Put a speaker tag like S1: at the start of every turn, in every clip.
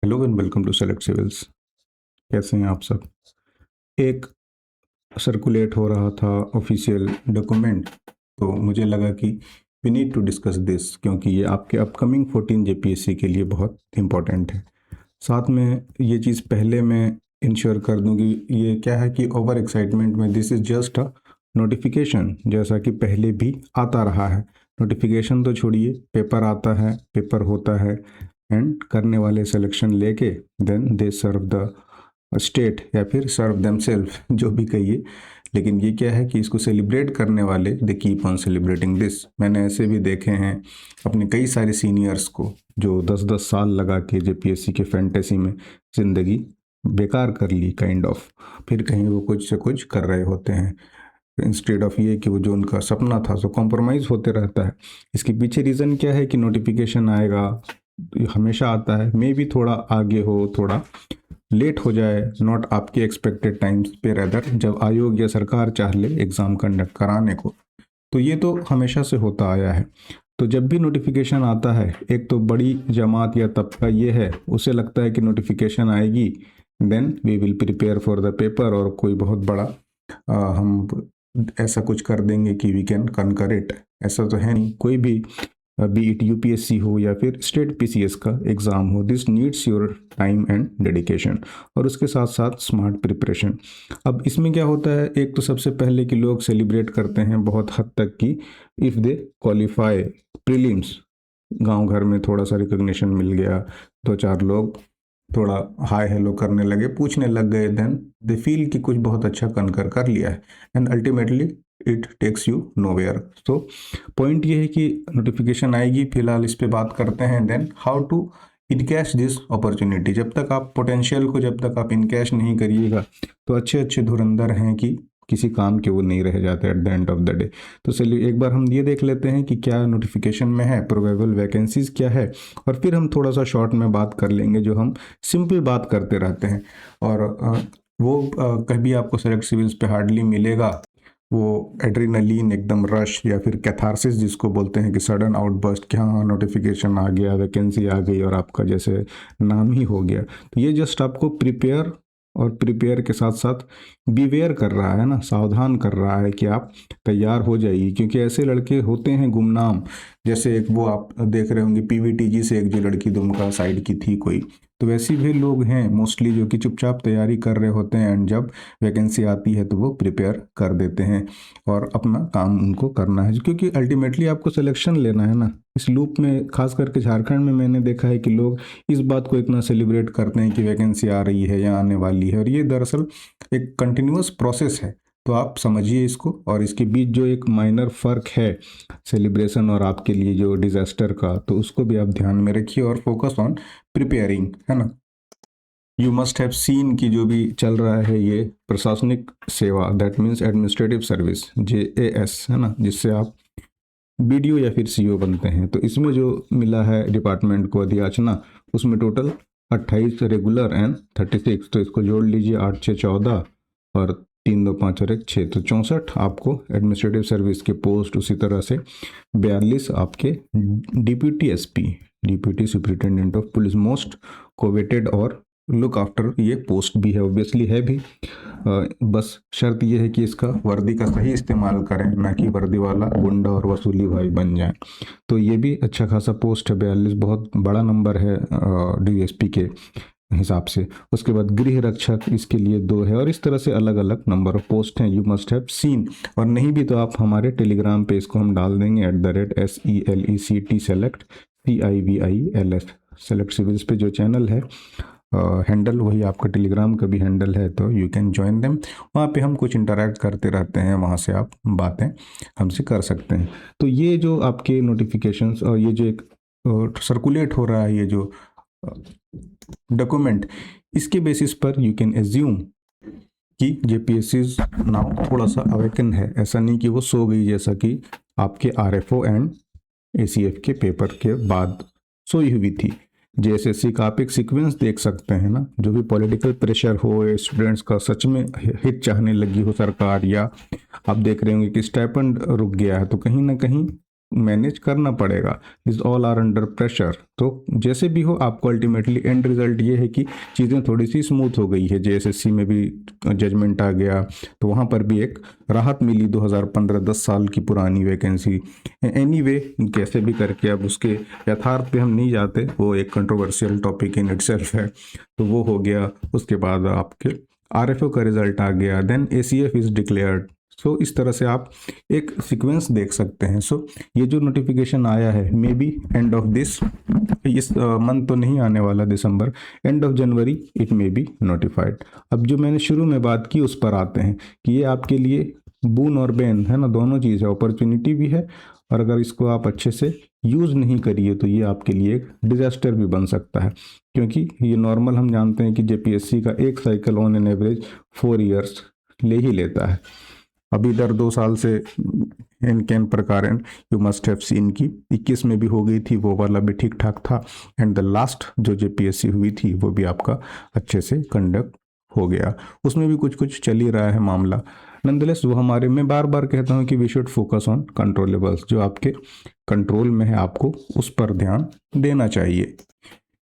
S1: Hello and welcome to Select Civils. कैसे हैं आप सब? एक सर्कुलेट हो रहा था ऑफिशियल डॉक्यूमेंट, तो मुझे लगा कि we need to discuss this क्योंकि ये आपके अपकमिंग 14 जेपीएससी के लिए बहुत इंपॉर्टेंट है। साथ में ये चीज़ पहले मैं इंश्योर कर दूं कि ये क्या है कि ओवर एक्साइटमेंट में this is just a notification, जैसा कि पहले भी आता रहा है। नोटिफिकेशन तो छोड़िए, पेपर आता है, पेपर होता है एंड करने वाले सिलेक्शन लेके then they serve the state या फिर सर्व देमसेल्फ, जो भी कहिए। लेकिन ये क्या है कि इसको सेलिब्रेट करने वाले they keep on celebrating this. मैंने ऐसे भी देखे हैं अपने कई सारे सीनियर्स को जो 10-10 साल लगा के जेपीएससी के फैंटेसी में ज़िंदगी बेकार कर ली काइंड ऑफ, फिर कहीं वो कुछ से कुछ कर रहे होते हैं इंस्टेड ऑफ ये कि वो जो उनका सपना था सो कॉम्प्रोमाइज़ होते रहता है। इसके पीछे रीज़न क्या है कि नोटिफिकेशन आएगा, हमेशा आता है, मे भी थोड़ा आगे हो, थोड़ा लेट हो जाए, नॉट आपके एक्सपेक्टेड टाइम्स पे, रेदर जब आयोग या सरकार चाह ले एग्ज़ाम कंडक्ट कराने को। तो ये तो हमेशा से होता आया है। तो जब भी नोटिफिकेशन आता है, एक तो बड़ी जमात या तबका ये है, उसे लगता है कि नोटिफिकेशन आएगी then we will prepare for the paper, और कोई बहुत बड़ा हम ऐसा कुछ कर देंगे कि वी कैन कनकर इट। ऐसा तो है नहीं। कोई भी बी इट यूपीएससी हो या फिर स्टेट पीसीएस का एग्ज़ाम हो, this needs your time and dedication, और उसके साथ साथ स्मार्ट प्रिपरेशन। अब इसमें क्या होता है, एक तो सबसे पहले कि लोग सेलिब्रेट करते हैं बहुत हद तक कि इफ़ दे क्वालिफाई प्रीलिम्स, गांव घर में थोड़ा सा रिकग्निशन मिल गया, दो चार लोग थोड़ा हाय हेलो करने लगे, पूछने लग गए, देन दे फील कि कुछ बहुत अच्छा कनकर कर लिया है and ultimately it takes you nowhere. तो पॉइंट ये है कि नोटिफिकेशन आएगी, फिलहाल इस पे बात करते हैं, then how to encash this opportunity. जब तक आप पोटेंशियल को, जब तक आप इनकैश नहीं करिएगा, तो अच्छे अच्छे धुरंधर हैं कि किसी काम के वो नहीं रह जाते at the end of the day. तो चलिए एक बार हम ये देख लेते हैं कि क्या नोटिफिकेशन में है, प्रोबेबल वैकेंसीज क्या है, और फिर हम थोड़ा सा शॉर्ट में बात कर लेंगे जो हम सिंपल बात करते रहते हैं। और वो कभी आपको सेलेक्ट सिविल्स पे हार्डली मिलेगा, वो एड्रीनलीन एकदम रश या फिर कैथारसिस जिसको बोलते हैं कि सडन आउटबर्स्ट, कि हाँ नोटिफिकेशन आ गया, वैकेंसी आ गई और आपका जैसे नाम ही हो गया। तो ये जस्ट आपको प्रिपेयर, और प्रिपेयर के साथ साथ बीवेयर कर रहा है ना, सावधान कर रहा है कि आप तैयार हो जाइए, क्योंकि ऐसे लड़के होते हैं गुमनाम। जैसे एक वो आप देख रहे होंगे पीवीटीजी से एक जो लड़की दुमका साइड की थी कोई, तो वैसे भी लोग हैं मोस्टली जो कि चुपचाप तैयारी कर रहे होते हैं एंड जब वैकेंसी आती है तो वो प्रिपेयर कर देते हैं और अपना काम उनको करना है, क्योंकि अल्टीमेटली आपको सिलेक्शन लेना है ना। इस लूप में खास करके झारखंड में मैंने देखा है कि लोग इस बात को इतना सेलिब्रेट करते हैं कि वैकेंसी आ रही है या आने वाली है, और ये दरअसल एक कंटिन्यूअस प्रोसेस है। तो आप समझिए इसको, और इसके बीच जो एक माइनर फ़र्क है सेलिब्रेशन और आपके लिए जो डिज़ास्टर का, तो उसको भी आप ध्यान में रखिए और फोकस ऑन प्रिपेयरिंग, है ना। यू मस्ट हैव सीन कि जो भी चल रहा है ये प्रशासनिक सेवा, that means administrative service, JAS, है ना, जिससे आप बीडीओ या फिर सीओ बनते हैं। तो इसमें जो मिला है डिपार्टमेंट को अधियाचना, उसमें टोटल 28 रेगुलर एंड 36, तो इसको जोड़ लीजिए, 8 6 14 और 3 2 5 और 1 6, तो 64 आपको एडमिनिस्ट्रेटिव सर्विस के पोस्ट। उसी तरह से 42 आपके deputy SP, deputy superintendent of police, most coveted और लुक आफ्टर ये पोस्ट भी है, ऑब्वियसली है भी। बस शर्त ये है कि इसका वर्दी का सही इस्तेमाल करें, ना कि वर्दी वाला गुंडा और वसूली भाई बन जाए। तो ये भी अच्छा खासा पोस्ट है, 42 बहुत बड़ा नंबर है डीएसपी के हिसाब से। उसके बाद गृह रक्षक, इसके लिए 2 है, और इस तरह से अलग अलग नंबर ऑफ पोस्ट हैं। यू मस्ट हैव सीन, और नहीं भी तो आप हमारे टेलीग्राम पे इसको हम डाल देंगे @SELECT select CIVILS select civils पे जो चैनल है हैंडल, वही आपका टेलीग्राम का भी हैंडल है, तो यू कैन ज्वाइन देम। वहाँ पे हम कुछ इंटरेक्ट करते रहते हैं, वहाँ से आप बातें हमसे कर सकते हैं। तो ये जो आपके नोटिफिकेशंस और ये जो एक सर्कुलेट हो रहा है, ये जो डॉक्यूमेंट, इसके बेसिस पर यू कैन एज्यूम कि जेपीएससी नाउ थोड़ा सा अवेकन है। ऐसा नहीं कि वो सो गई, जैसा कि आपके आरएफओ एंड एसीएफ के पेपर के बाद सोई हुई थी। जेएसएससी का आप एक सीक्वेंस देख सकते हैं ना, जो भी पॉलिटिकल प्रेशर हो, स्टूडेंट्स का सच में हित चाहने लगी हो सरकार, या आप देख रहे होंगे कि स्टाइपेंड रुक गया है, तो कहीं ना कहीं मैनेज करना पड़ेगा। This all are under pressure. तो जैसे भी हो आपको अल्टीमेटली एंड रिजल्ट ये है कि चीज़ें थोड़ी सी स्मूथ हो गई है। जेएसएससी में भी जजमेंट आ गया तो वहाँ पर भी एक राहत मिली 2015, 10 साल की पुरानी वैकेंसी। एनीवे कैसे भी करके अब उसके यथार्थ पे हम नहीं जाते, वो एक कंट्रोवर्शियल टॉपिक इन इटसेल्फ है। तो वो हो गया। उसके बाद आपके आरएफओ का रिजल्ट आ गया, देन एसीएफ इज डिक्लेयर्ड। सो इस तरह से आप एक सीक्वेंस देख सकते हैं। सो ये जो नोटिफिकेशन आया है may be end of this, इस मंथ तो नहीं आने वाला दिसंबर, end of January it may be notified. अब जो मैंने शुरू में बात की उस पर आते हैं कि ये आपके लिए बून और बैन है ना, दोनों चीज़ है, अपॉर्चुनिटी भी है और अगर इसको आप अच्छे से यूज़ नहीं करिए तो ये आपके लिए एक डिजास्टर भी बन सकता है। क्योंकि ये नॉर्मल हम जानते हैं कि जेपीएससी का एक cycle on an average 4 years ले ही लेता है। अभी इधर 2 साल से इन कैन प्रकार यू मस्ट हैव सीन की 21 में भी हो गई थी, वो वाला भी ठीक ठाक था। एंड द लास्ट जो जेपीएससी हुई थी वो भी आपका अच्छे से कंडक्ट हो गया, उसमें भी कुछ कुछ चल ही रहा है मामला। नंदलेस वो हमारे, मैं बार बार कहता हूँ कि we should focus on controllables, जो आपके कंट्रोल में है आपको उस पर ध्यान देना चाहिए,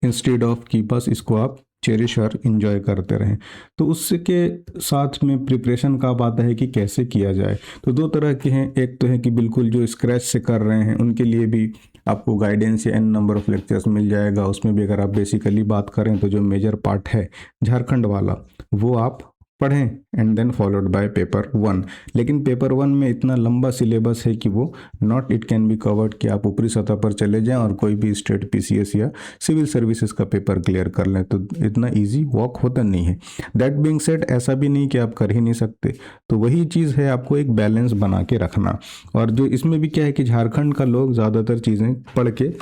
S1: इंस्टेड ऑफ कि बस इसको आप चेरिश और इन्जॉय करते रहें। तो उसके साथ में प्रिपरेशन का बात है कि कैसे किया जाए। तो 2 तरह के हैं, एक तो है कि बिल्कुल जो स्क्रैच से कर रहे हैं उनके लिए भी आपको गाइडेंस या एन नंबर ऑफ लेक्चर्स मिल जाएगा। उसमें भी अगर आप बेसिकली बात करें तो जो मेजर पार्ट है झारखंड वाला वो आप पढ़ें and then followed by paper 1। लेकिन पेपर 1 में इतना लंबा सिलेबस है कि वो not it can be covered कि आप ऊपरी सतह पर चले जाएं और कोई भी स्टेट पीसीएस या सिविल सर्विसेज का पेपर क्लियर कर लें, तो इतना इजी वॉक होता नहीं है। दैट बीइंग सेड, ऐसा भी नहीं कि आप कर ही नहीं सकते, तो वही चीज़ है आपको एक बैलेंस बना के रखना। और जो इसमें भी क्या है कि झारखंड का लोग ज़्यादातर चीज़ें पढ़ के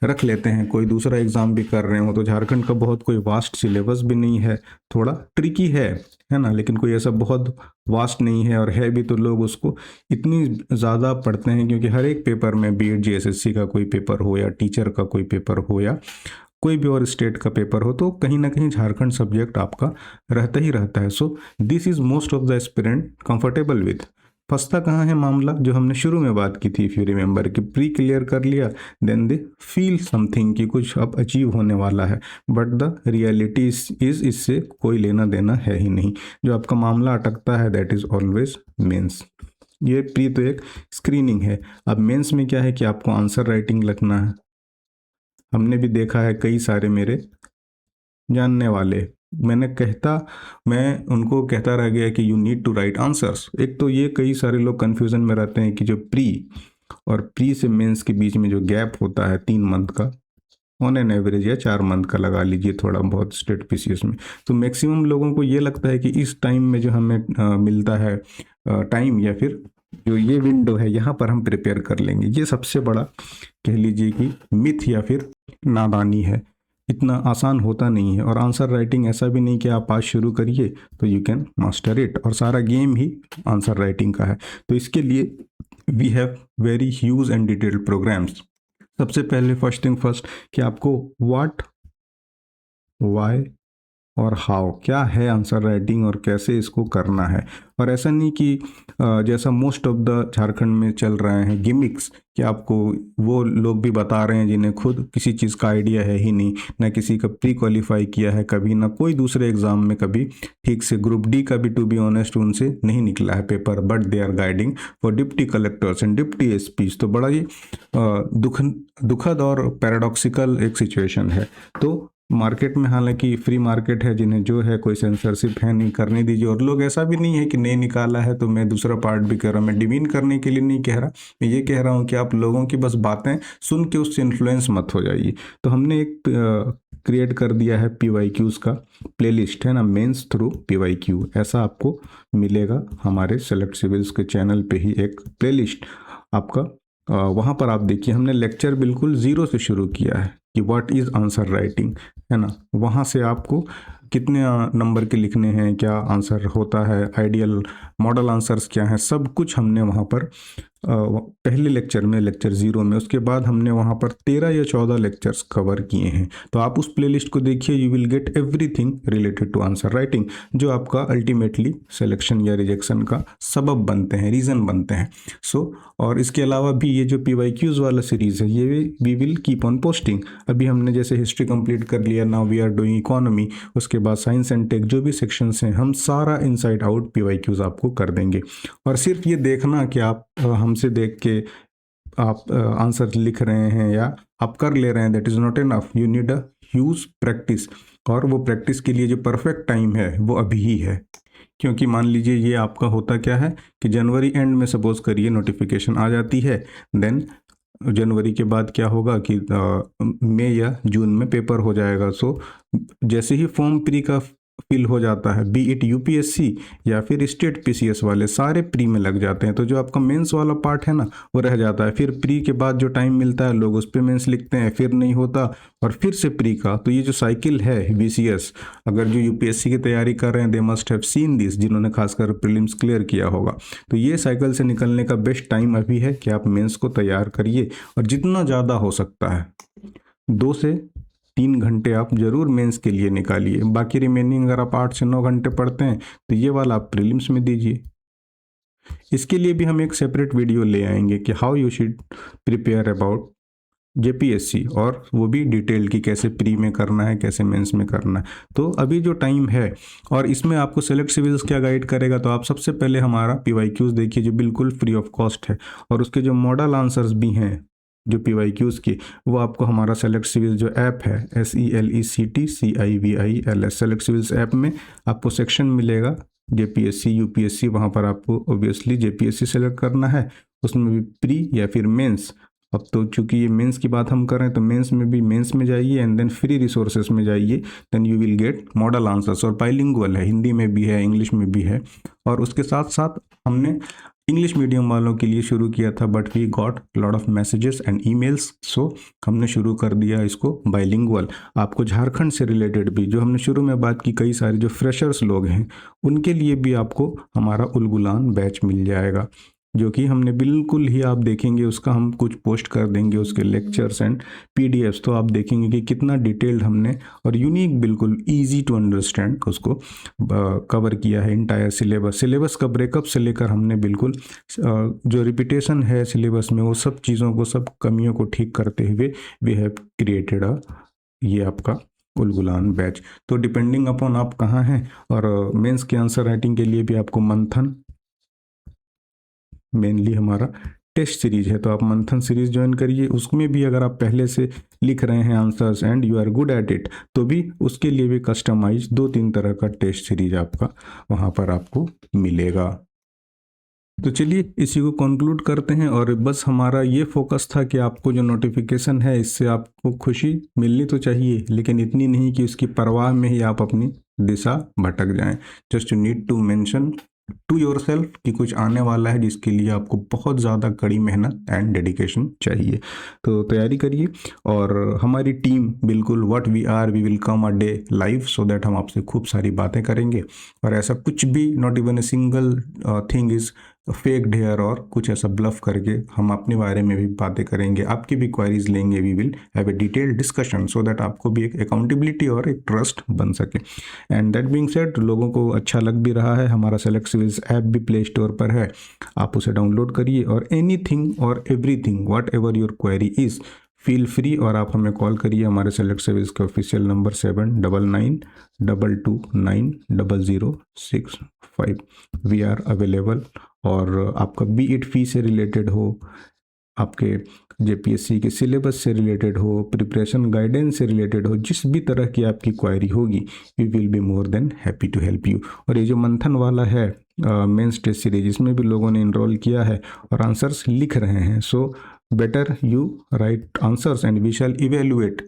S1: रख लेते हैं, कोई दूसरा एग्ज़ाम भी कर रहे हो तो झारखंड का बहुत कोई वास्ट सिलेबस भी नहीं है, थोड़ा ट्रिकी है ना, लेकिन कोई ऐसा बहुत वास्ट नहीं है। और है भी तो लोग उसको इतनी ज़्यादा पढ़ते हैं क्योंकि हर एक पेपर में, बी एड जीएसएससी का कोई पेपर हो या टीचर का कोई पेपर हो या कोई भी और स्टेट का पेपर हो, तो कहीं ना कहीं झारखंड सब्जेक्ट आपका रहता ही रहता है। So this is most of the aspirant comfortable with. फंसता कहाँ है मामला, जो हमने शुरू में बात की थी, इफ यू रिमेंबर, कि प्री क्लियर कर लिया देन दे फील समथिंग कि कुछ अब अचीव होने वाला है, बट द रियलिटी इज इससे कोई लेना देना है ही नहीं। जो आपका मामला अटकता है दैट इज ऑलवेज मेंस। ये प्री तो एक स्क्रीनिंग है। अब मेंस में क्या है कि आपको आंसर राइटिंग लिखना है। हमने भी देखा है कई सारे मेरे जानने वाले, मैं उनको कहता रह गया कि you need to write answers. एक तो ये कई सारे लोग कंफ्यूजन में रहते हैं कि जो प्री और प्री से मेंस के बीच में जो गैप होता है 3 मंथ का ऑन एन एवरेज, या 4 मंथ का लगा लीजिए थोड़ा बहुत स्टेट पीसीएस में, तो मैक्सिमम लोगों को ये लगता है कि इस टाइम में जो हमें मिलता है टाइम, या फिर जो ये विंडो है यहाँ पर हम प्रिपेयर कर लेंगे। ये सबसे बड़ा कह लीजिए कि मिथ या फिर नादानी है। इतना आसान होता नहीं है। और आंसर राइटिंग ऐसा भी नहीं कि आप आज शुरू करिए तो यू कैन मास्टर इट, और सारा गेम ही आंसर राइटिंग का है। तो इसके लिए we have very huge and detailed programmes. सबसे पहले फर्स्ट थिंग फर्स्ट कि आपको व्हाट, व्हाई और हाउ, क्या है आंसर राइटिंग और कैसे इसको करना है। और ऐसा नहीं कि जैसा मोस्ट ऑफ द झारखंड में चल रहे हैं गिमिक्स, कि आपको वो लोग भी बता रहे हैं जिन्हें खुद किसी चीज़ का आइडिया है ही नहीं, ना किसी का प्री क्वालिफाई किया है कभी, ना कोई दूसरे एग्जाम में कभी ठीक से, ग्रुप डी का भी टू बी ऑनेस्ट उनसे नहीं निकला है paper, but they are guiding for deputy collectors and deputy SPs. तो बड़ा ये दुखद और पैराडॉक्सिकल एक सिचुएशन है। तो मार्केट में हालांकि फ्री मार्केट है, जिन्हें जो है कोई सेंसरशिप है नहीं, करने दीजिए। और लोग ऐसा भी नहीं है कि नहीं निकाला है तो मैं दूसरा पार्ट भी कर रहा हूँ, मैं डिमीन करने के लिए नहीं कह रहा, मैं ये कह रहा हूँ कि आप लोगों की बस बातें सुन के उससे इन्फ्लुएंस मत हो जाइए। तो हमने एक क्रिएट कर दिया है पीवाईक्यूज का प्लेलिस्ट, है ना, मेंस थ्रू पीवाईक्यू, ऐसा आपको मिलेगा हमारे सेलेक्ट सिविल्स के चैनल पे ही एक प्लेलिस्ट आपका। वहाँ पर आप देखिए हमने लेक्चर बिल्कुल ज़ीरो से शुरू किया है कि व्हाट इज़ आंसर राइटिंग, है ना। वहाँ से आपको कितने नंबर के लिखने हैं, क्या आंसर होता है, आइडियल मॉडल आंसर्स क्या हैं, सब कुछ हमने वहाँ पर पहले लेक्चर में, लेक्चर 0 में, उसके बाद हमने वहाँ पर 13 या 14 लेक्चर्स कवर किए हैं। तो आप उस प्लेलिस्ट को देखिए, you will get everything related to answer writing, जो आपका अल्टीमेटली सिलेक्शन या रिजेक्शन का सबब बनते हैं, रीज़न बनते हैं। और इसके अलावा भी ये जो PYQs वाला सीरीज़ है, ये we will keep on posting. अभी हमने जैसे हिस्ट्री कंप्लीट कर लिया, now we are doing economy, उसके बाद साइंस एंड टेक, जो भी सेक्शंस हैं हम सारा इनसाइड आउट PYQs आपको कर देंगे। और सिर्फ ये देखना कि आप हमसे देख के आप आंसर लिख रहे हैं या आप कर ले रहे हैं, that is not enough, you need a huge practice. और वो प्रैक्टिस के लिए जो परफेक्ट टाइम है वो अभी ही है। क्योंकि मान लीजिए ये आपका होता क्या है कि जनवरी एंड में सपोज करिए नोटिफिकेशन आ जाती है, देन जनवरी के बाद क्या होगा कि मई या जून में पेपर हो जाएगा। सो जैसे ही फॉर्म प्री का फिल हो जाता है, बी इट UPSC या फिर स्टेट PCS वाले, सारे प्री में लग जाते हैं। तो जो आपका मेंस वाला पार्ट है ना, वो रह जाता है। फिर प्री के बाद जो टाइम मिलता है लोग उस पर मेंस लिखते हैं, फिर नहीं होता, और फिर से प्री का। तो ये जो साइकिल है VCS, अगर जो UPSC की तैयारी कर रहे हैं, they must have seen this, जिन्होंने खासकर प्रीलिम्स क्लियर किया होगा। तो ये साइकिल से निकलने का बेस्ट टाइम अभी है कि आप मेंस को तैयार करिए, और जितना ज़्यादा हो सकता है 2 से 3 घंटे आप जरूर मेंस के लिए निकालिए। बाकी रिमेनिंग अगर आप 8 से 9 घंटे पढ़ते हैं तो ये वाला आप प्रीलिम्स में दीजिए। इसके लिए भी हम एक सेपरेट वीडियो ले आएंगे कि how you should prepare about JPSC, और वो भी डिटेल की, कैसे प्री में करना है, कैसे मेंस में करना है। तो अभी जो टाइम है, और इसमें आपको सेलेक्ट सिविल्स क्या गाइड करेगा, तो आप सबसे पहले हमारा PYQs देखिए जो बिल्कुल फ्री ऑफ कॉस्ट है, और उसके जो मॉडल आंसर्स भी हैं जो PYQs की, वो आपको हमारा सेलेक्ट सिविल जो ऐप है, SELECT CIVILS select civils app में आपको सेक्शन मिलेगा JPSC UPSC। वहाँ पर आपको ऑब्वियसली JPSC सेलेक्ट करना है, उसमें भी प्री या फिर मेंस। अब तो चूंकि ये मेंस की बात हम कर रहे हैं, तो मेंस में भी मेंस में जाइए, एंड देन फ्री रिसोर्सेज में जाइए, then you will get model answers. और बाइलिंगुअल है, हिंदी में भी है, इंग्लिश में भी है। और उसके साथ साथ हमने इंग्लिश मीडियम वालों के लिए शुरू किया था, but we got lot of messages and emails, so हमने शुरू कर दिया इसको बाइलिंगुअल। आपको झारखंड से रिलेटेड भी, जो हमने शुरू में बात की, कई सारे जो फ्रेशर्स लोग हैं उनके लिए भी आपको हमारा उलगुलान बैच मिल जाएगा, जो कि हमने बिल्कुल ही, आप देखेंगे उसका हम कुछ पोस्ट कर देंगे, उसके लेक्चर्स एंड PDFs, तो आप देखेंगे कि कितना डिटेल्ड हमने और यूनिक, बिल्कुल इजी टू अंडरस्टैंड उसको कवर किया है। इंटायर सिलेबस का ब्रेकअप से लेकर हमने बिल्कुल जो रिपीटेशन है सिलेबस में, वो सब चीज़ों को, सब कमियों को ठीक करते हुए वी हैव क्रिएटेड ये आपका उलगुलान बैच। तो डिपेंडिंग अपॉन आप कहाँ हैं, और मेंस के आंसर राइटिंग के लिए भी आपको मंथन मेनली हमारा टेस्ट सीरीज है, तो आप मंथन सीरीज ज्वाइन करिए। उसमें भी अगर आप पहले से लिख रहे हैं answers and you are good at it, तो भी उसके लिए भी कस्टमाइज 2-3 तरह का टेस्ट सीरीज आपका वहाँ पर आपको मिलेगा। तो चलिए इसी को कंक्लूड करते हैं। और बस हमारा ये फोकस था कि आपको जो नोटिफिकेशन है, इससे आपको खुशी मिलनी तो चाहिए, लेकिन इतनी नहीं कि उसकी परवाह में ही आप अपनी दिशा भटक जाएं। Just you need to mention to yourself कि कुछ आने वाला है, जिसके लिए आपको बहुत ज़्यादा कड़ी मेहनत एंड डेडिकेशन चाहिए। तो तैयारी करिए, और हमारी टीम बिल्कुल what we are, we will come a day live, so that हम आपसे खूब सारी बातें करेंगे। और ऐसा कुछ भी, not even a single thing is faked here, और कुछ ऐसा ब्लफ करके हम अपने बारे में भी बातें करेंगे, आपकी भी क्वारीज लेंगे। We will have a detailed discussion, so that आपको भी एक अकाउंटेबिलिटी और एक ट्रस्ट बन सके। एंड दैट बीइंग सेड, लोगों को अच्छा लग भी रहा है, हमारा सेलेक्ट सिविल्स ऐप भी प्ले स्टोर पर है, आप उसे डाउनलोड करिए, और एनीथिंग और everything whatever your query is, feel free, और आप हमें कॉल करिए। हमारे सेलेक्ट सिविल्स के official number 7992290065। We are available. और आपका बी इट फी से रिलेटेड हो, आपके JPSC के सिलेबस से रिलेटेड हो, प्रिपरेशन गाइडेंस से रिलेटेड हो, जिस भी तरह की आपकी क्वायरी होगी, we will be more than happy to help you. और ये जो मंथन वाला है मेंस टेस्ट सीरीज, इसमें भी लोगों ने इनरोल किया है और आंसर्स लिख रहे हैं। So better you write answers and we shall evaluate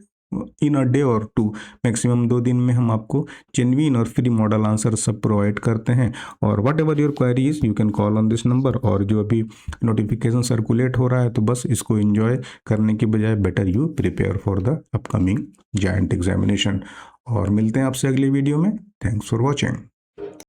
S1: in a day और 2, मैक्सिमम 2 दिन में हम आपको जेन्युइन और फ्री मॉडल आंसर सब प्रोवाइड करते हैं। और what ever your query is, you can call on this number. और जो अभी नोटिफिकेशन सर्कुलेट हो रहा है, तो बस इसको एंजॉय करने के बजाय better you prepare for the upcoming giant examination. और मिलते हैं आपसे अगली वीडियो में। Thanks for watching.